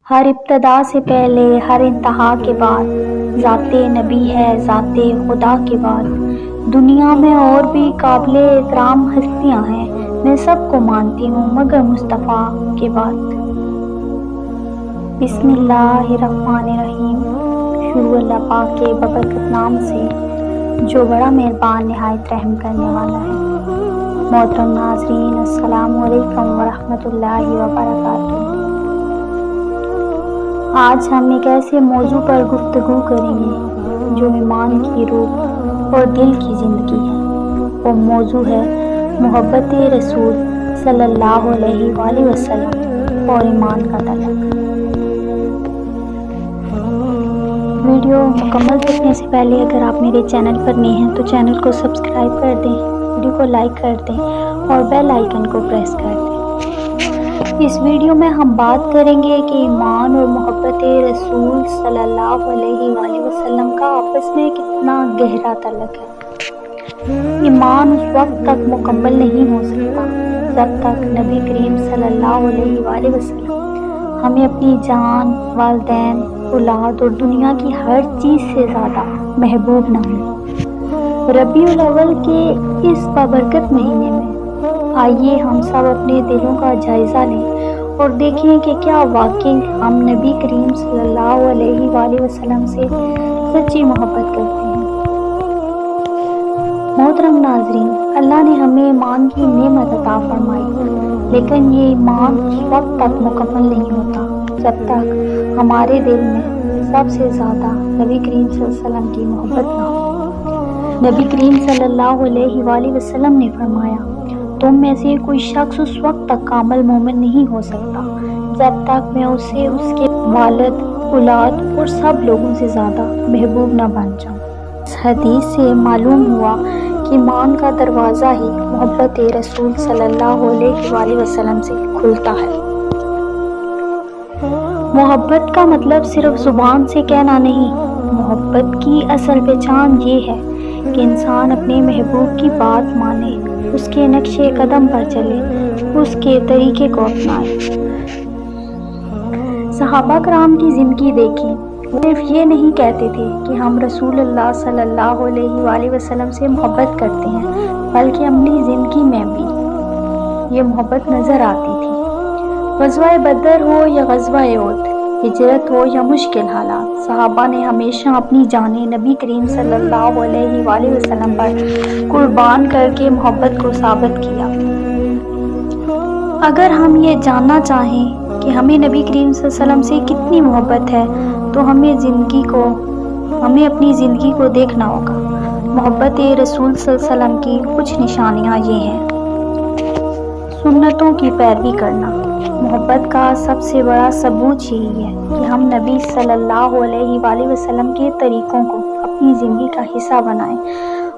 ہر ابتدا سے پہلے ہر انتہا کے بعد ذات نبی ہے ذات خدا کے بعد۔ دنیا میں اور بھی قابل احترام ہستیاں ہیں، میں سب کو مانتی ہوں مگر مصطفیٰ کے بعد۔ بسم اللہ الرحمن الرحیم۔ شروع اللہ پاک کے ببرکت نام سے جو بڑا مہربان نہایت رحم کرنے والا ہے۔ محترم ناظرین، السلام علیکم ورحمۃ اللہ وبرکاتہ۔ آج ہم ایک ایسے موضوع پر گفتگو کریں گے جو ایمان کی روح اور دل کی زندگی ہے۔ وہ موضوع ہے محبت رسول صلی اللہ علیہ وآلہ وسلم اور ایمان کا تعلق۔ ویڈیو مکمل دیکھنے سے پہلے اگر آپ میرے چینل پر نئے ہیں تو چینل کو سبسکرائب کر دیں، ویڈیو کو لائک کر دیں اور بیل آئیکن کو پریس کر دیں۔ اس ویڈیو میں ہم بات کریں گے کہ ایمان اور محبت رسول صلی اللہ علیہ وآلہ وسلم کا آپس میں کتنا گہرا تعلق ہے۔ ایمان اس وقت تک مکمل نہیں ہو سکتا جب تک نبی کریم صلی اللہ علیہ وآلہ وسلم ہمیں اپنی جان، والدین، اولاد اور دنیا کی ہر چیز سے زیادہ محبوب نہ ہوں۔ ربیع الاول کے اس بابرکت مہینے میں آئیے ہم سب اپنے دلوں کا جائزہ لیں اور دیکھیں کہ کیا واقعی ہم نبی کریم صلی اللہ علیہ وآلہ وسلم سے سچی محبت کرتے ہیں۔ محترم ناظرین، اللہ نے ہمیں ایمان کی نعمت عطا فرمائی، لیکن یہ ایمان اس وقت تک مکمل نہیں ہوتا جب تک ہمارے دل میں سب سے زیادہ نبی کریم صلی اللہ علیہ وسلم کی محبت نہ ہو۔ نبی کریم صلی اللہ علیہ وآلہ وسلم نے فرمایا، تم میں سے کوئی شخص اس وقت تک کامل مومن نہیں ہو سکتا جب تک میں اسے اس کے والد، اولاد اور سب لوگوں سے زیادہ محبوب نہ بن جاؤں۔ اس حدیث سے معلوم ہوا کہ ایمان کا دروازہ ہی محبت رسول صلی اللہ علیہ وآلہ وسلم سے کھلتا ہے۔ محبت کا مطلب صرف زبان سے کہنا نہیں، محبت کی اصل پہچان یہ ہے کہ انسان اپنے محبوب کی بات مانے، اس کے نقش قدم پر چلے، اس کے طریقے کو اپنائے۔ صحابہ کرام کی زندگی دیکھیں، وہ صرف یہ نہیں کہتے تھے کہ ہم رسول اللہ صلی اللہ علیہ وآلہ وسلم سے محبت کرتے ہیں، بلکہ اپنی زندگی میں بھی یہ محبت نظر آتی تھی۔ غزوہ بدر ہو یا غزوہ احد، ہجرت ہو یا مشکل حالات، صحابہ نے ہمیشہ اپنی جانیں نبی کریم صلی اللہ علیہ وآلہ وسلم پر قربان کر کے محبت کو ثابت کیا۔ اگر ہم یہ جاننا چاہیں کہ ہمیں نبی کریم صلی اللہ علیہ وسلم سے کتنی محبت ہے تو ہمیں اپنی زندگی کو دیکھنا ہوگا۔ محبت رسول صلی اللہ علیہ وسلم کی کچھ نشانیاں یہ ہیں۔ سنتوں کی پیروی کرنا۔ محبت کا سب سے بڑا ثبوت یہی ہے کہ ہم نبی صلی اللہ علیہ وآلہ وسلم کے طریقوں کو اپنی زندگی کا حصہ بنائیں،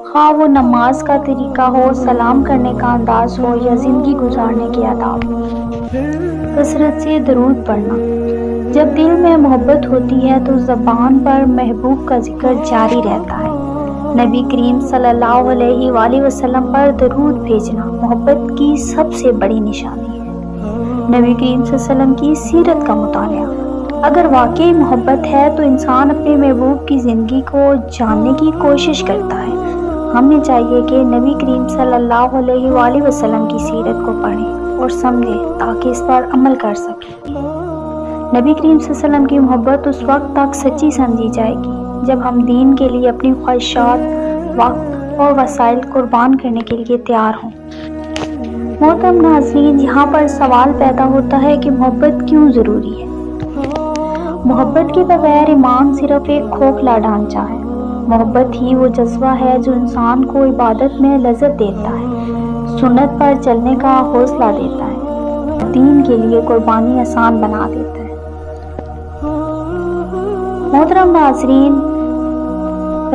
خواہ وہ نماز کا طریقہ ہو، سلام کرنے کا انداز ہو یا زندگی گزارنے کے آداب۔ کثرت سے درود پڑھنا۔ جب دل میں محبت ہوتی ہے تو زبان پر محبوب کا ذکر جاری رہتا ہے۔ نبی کریم صلی اللہ علیہ وآلہ وسلم پر درود بھیجنا محبت کی سب سے بڑی نشانی ہے۔ نبی کریم صلی اللہ علیہ وسلم کی سیرت کا مطالعہ۔ اگر واقعی محبت ہے تو انسان اپنے محبوب کی زندگی کو جاننے کی کوشش کرتا ہے۔ ہمیں چاہیے کہ نبی کریم صلی اللہ علیہ وآلہ وسلم کی سیرت کو پڑھیں اور سمجھیں تاکہ اس پر عمل کر سکیں۔ نبی کریم صلی اللہ علیہ وسلم کی محبت اس وقت تک سچی سمجھی جائے گی جب ہم دین کے لیے اپنی خواہشات، وقت اور وسائل قربان کرنے کے لیے تیار ہوں۔ محترم ناظرین، یہاں پر سوال پیدا ہوتا ہے کہ محبت کیوں ضروری ہے؟ محبت کے بغیر ایمان صرف ایک کھوکھلا ڈھانچہ ہے۔ محبت ہی وہ جذبہ ہے جو انسان کو عبادت میں لذت دیتا ہے، سنت پر چلنے کا حوصلہ دیتا ہے، دین کے لیے قربانی آسان بنا دیتا ہے۔ محترم ناظرین،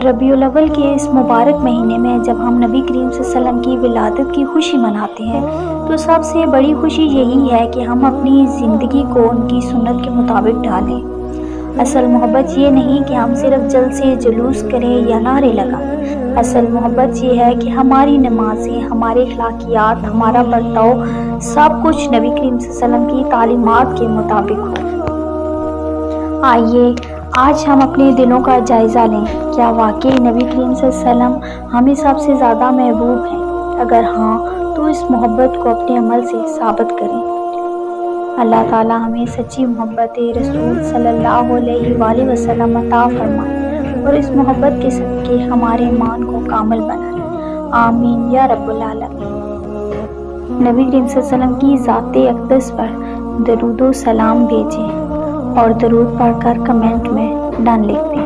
ربیع الاول کے اس مبارک مہینے میں جب ہم نبی کریم صلی اللہ علیہ وسلم کی ولادت کی خوشی مناتے ہیں تو سب سے بڑی خوشی یہی ہے کہ ہم اپنی زندگی کو ان کی سنت کے مطابق ڈھالیں۔ اصل محبت یہ نہیں کہ ہم صرف جلسے جلوس کریں یا نعرے لگائیں۔ اصل محبت یہ ہے کہ ہماری نمازیں، ہمارے اخلاقیات، ہمارا برتاؤ سب کچھ نبی کریم صلی اللہ علیہ وسلم کی تعلیمات کے مطابق ہو۔ آئیے آج ہم اپنے دلوں کا جائزہ لیں، کیا واقعی نبی کریم صلی اللہ علیہ وسلم ہمیں سب سے زیادہ محبوب ہیں؟ اگر ہاں تو اس محبت کو اپنے عمل سے ثابت کریں۔ اللہ تعالیٰ ہمیں سچی محبت رسول صلی اللہ علیہ وآلہ وسلم عطا فرمائے اور اس محبت کے صدقے ہمارے ایمان کو کامل بنائے، آمین یا رب العالمین۔ نبی کریم صلی اللہ علیہ وسلم کی ذات اقدس پر درود و سلام بھیجیں اور درود پڑھ کر کمنٹ میں ڈن لکھ دیں۔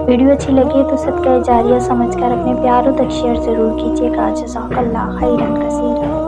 ویڈیو اچھی لگے تو صدقہ جاریہ سمجھ کر اپنے پیاروں تک شیئر ضرور کیجیے گا۔ جزاک اللہ خیرا کثیرا۔